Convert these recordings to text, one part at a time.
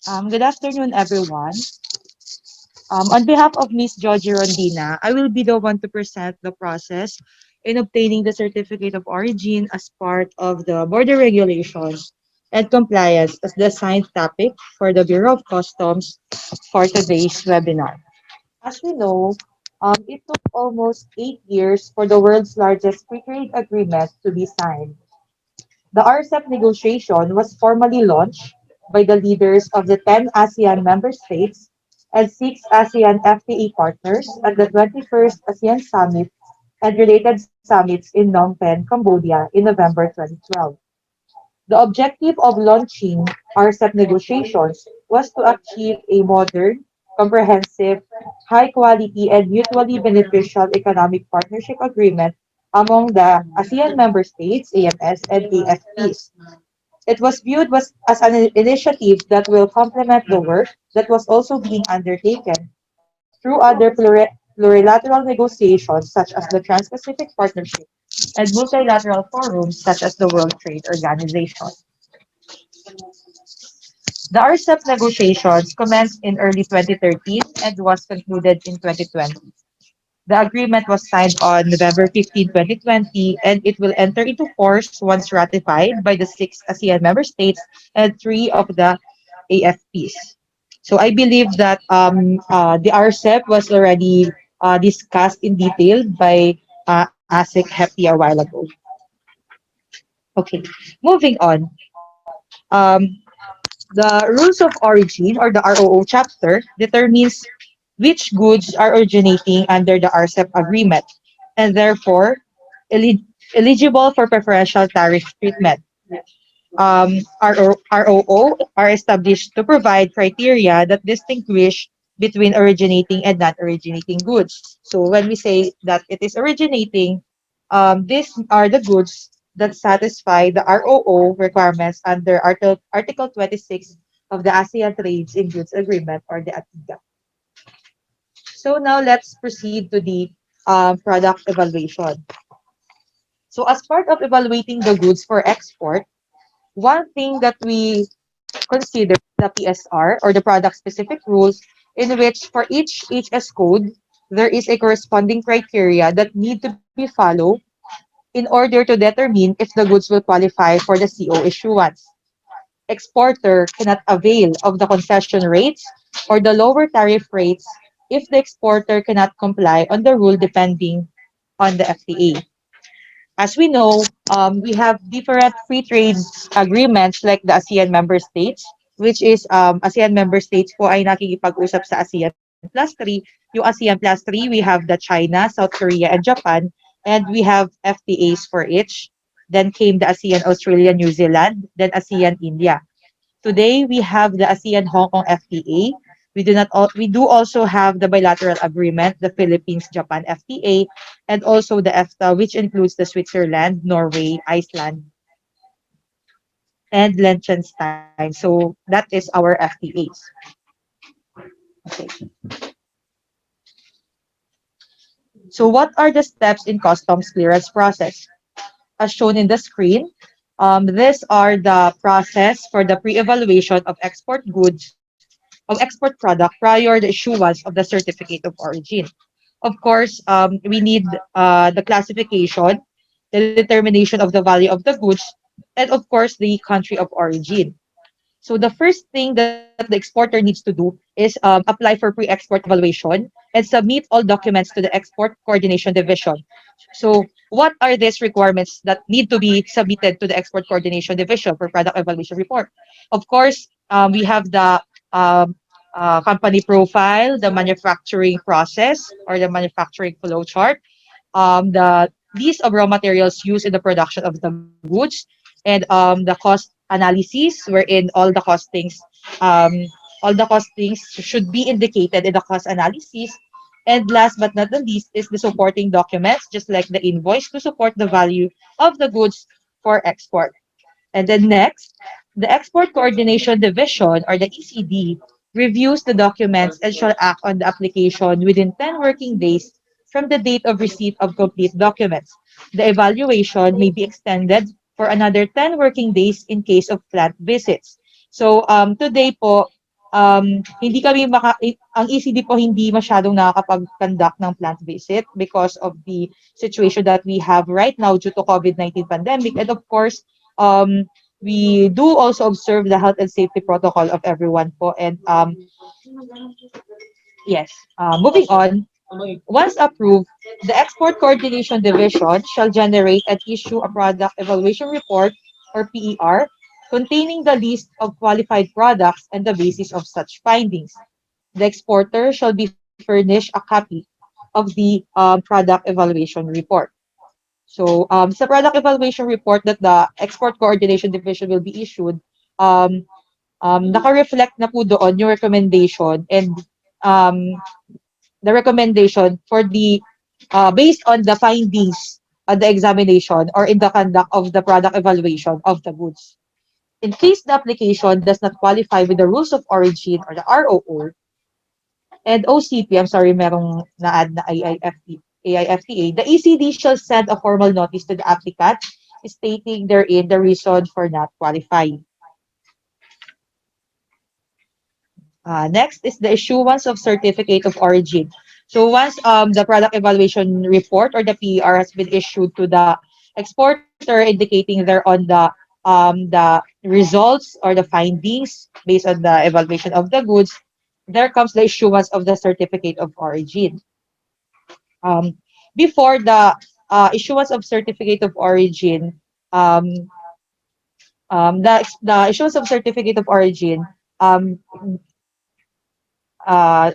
Good afternoon, everyone. On behalf of Miss Georgie Rondina, I will be the one to present the process in obtaining the certificate of origin as part of the border regulations and compliance as the assigned topic for the Bureau of Customs for today's webinar. As we know, it took almost 8 years for the world's largest free trade agreement to be signed. The Rcep negotiation was formally launched by the leaders of the 10 ASEAN member states and 6 ASEAN FTA partners at the 21st ASEAN Summit and related summits in Phnom Penh, Cambodia in November 2012. The objective of launching Rcep negotiations was to achieve a modern, comprehensive, high quality, and mutually beneficial economic partnership agreement among the ASEAN member states, AMS, and AFPs. It was viewed as an initiative that will complement the work that was also being undertaken through other plurilateral negotiations such as the Trans-Pacific Partnership and multilateral forums such as the World Trade Organization. The RCEP negotiations commenced in early 2013 and was concluded in 2020. The agreement was signed on November 15, 2020, and it will enter into force once ratified by the 6 ASEAN member states and 3 of the AFPs. So I believe that the RCEP was already discussed in detail by ASIC Hefty a while ago. Okay, moving on. Um, the rules of origin or the ROO chapter determines which goods are originating under the RCEP agreement and therefore eli- eligible for preferential tariff treatment. ROO are established to provide criteria that distinguish between originating and non-originating goods. So when we say that it is originating, these are the goods that satisfy the ROO requirements under Article 26 of the ASEAN Trades in Goods Agreement or the ATIGA. So now let's proceed to the product evaluation. So as part of evaluating the goods for export, one thing that we consider the PSR or the product specific rules in which for each HS code, there is a corresponding criteria that need to be followed in order to determine if the goods will qualify for the CO issuance. Exporter cannot avail of the concession rates or the lower tariff rates if the exporter cannot comply on the rule depending on the FTA. As we know, we have different free trade agreements like the ASEAN member states, which is ASEAN member states po ay nakikipag-usap sa ASEAN Plus 3. Yung ASEAN Plus 3, we have the China, South Korea, and Japan, and we have FTAs for each. Then came the ASEAN Australia, New Zealand, then ASEAN India. Today, we have the ASEAN Hong Kong FTA. We do also have the bilateral agreement, the Philippines Japan FTA, and also the EFTA, which includes the Switzerland, Norway, Iceland, and Liechtenstein. So that is our FTAs. Okay. So what are the steps in customs clearance process? As shown in the screen, these are the process for the pre-evaluation of export goods of export product prior the issuance of the certificate of origin. Of course, we need the classification, the determination of the value of the goods, and of course, the country of origin. So the first thing that the exporter needs to do is apply for pre-export evaluation and submit all documents to the Export Coordination Division. So what are these requirements that need to be submitted to the Export Coordination Division for product evaluation report? Of course, we have the company profile, the manufacturing process or the manufacturing flow chart, the list of raw materials used in the production of the goods, and the cost analysis wherein um, all the costings should be indicated in the cost analysis. And last but not the least is the supporting documents, just like the invoice to support the value of the goods for export. And then next, the Export Coordination Division or the ECD reviews the documents and shall act on the application within 10 working days from the date of receipt of complete documents. The evaluation may be extended for another 10 working days in case of plant visits. So today po, hindi kami ang ECD po hindi masyadong nakakapag-conduct ng plant visit because of the situation that we have right now due to COVID-19 pandemic. And of course, we do also observe the health and safety protocol of everyone po. And yes, moving on, once approved, the Export Coordination Division shall generate and issue a Product Evaluation Report, or PER, containing the list of qualified products and the basis of such findings. The exporter shall be furnished a copy of the Product Evaluation Report. So, sa Product Evaluation Report that the Export Coordination Division will be issued, um, naka-reflect na po doon yung recommendation and um, the recommendation for the based on the findings of the examination or in the conduct of the product evaluation of the goods. In case the application does not qualify with the rules of origin or the ROO and OCP, I'm sorry, merong na-add na AIFTA, the ECD shall send a formal notice to the applicant stating therein the reason for not qualifying. Next is the issuance of certificate of origin. So once the product evaluation report or the PER has been issued to the exporter, indicating there on the results or the findings based on the evaluation of the goods, there comes the issuance of the certificate of origin. Um, Before the issuance of certificate of origin, um, the issuance of certificate of origin um, uh,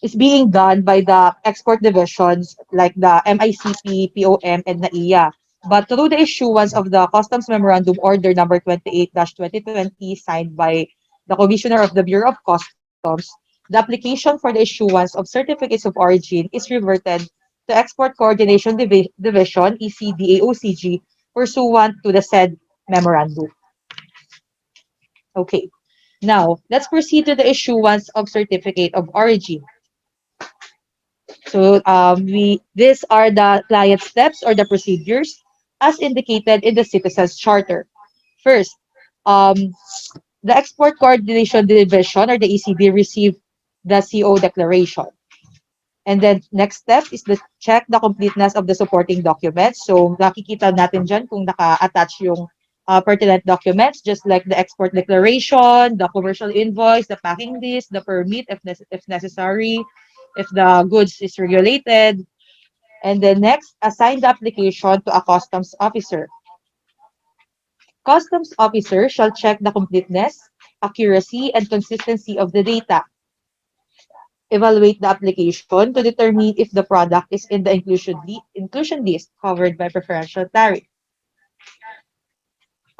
is being done by the export divisions like the MICP, POM, and NAIA. But through the issuance of the Customs Memorandum Order number 28-2020 signed by the Commissioner of the Bureau of Customs, the application for the issuance of certificates of origin is reverted to Export Coordination Division, ECDAOCG, pursuant to the said memorandum. Okay. Now, let's proceed to the issuance of certificate of origin. So these are the client steps or the procedures as indicated in the Citizens Charter. First, um, the Export Coordination Division or the ECD received the CO declaration. And then next step is the check the completeness of the supporting documents. So nakikita natin dyan kung naka-attach yung pertinent documents, just like the export declaration, the commercial invoice, the packing list, the permit if necessary, if the goods is regulated. And then next, assign the application to a customs officer. Customs officer shall check the completeness, accuracy, and consistency of the data. Evaluate the application to determine if the product is in the inclusion list covered by preferential tariff.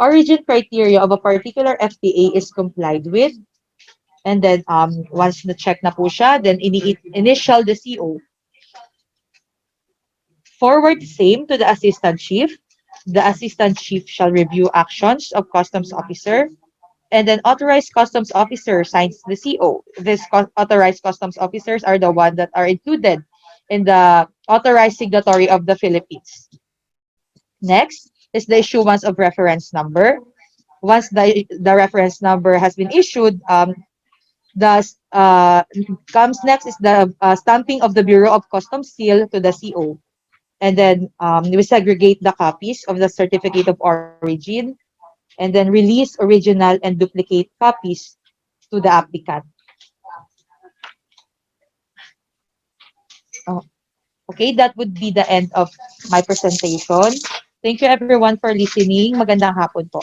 Origin criteria of a particular FTA is complied with. And then once na-check na po siya, then initial the CO. Forward same to the assistant chief. The assistant chief shall review actions of customs officer. And then authorized customs officer signs the CO. These authorized customs officers are the ones that are included in the authorized signatory of the Philippines. Next is the issuance of reference number. Once the reference number has been issued, the comes next is the stamping of the Bureau of Customs seal to the CO. And then we segregate the copies of the certificate of origin and then release original and duplicate copies to the applicant. Oh, okay, that would be the end of my presentation. Thank you everyone for listening. Magandang hapon po.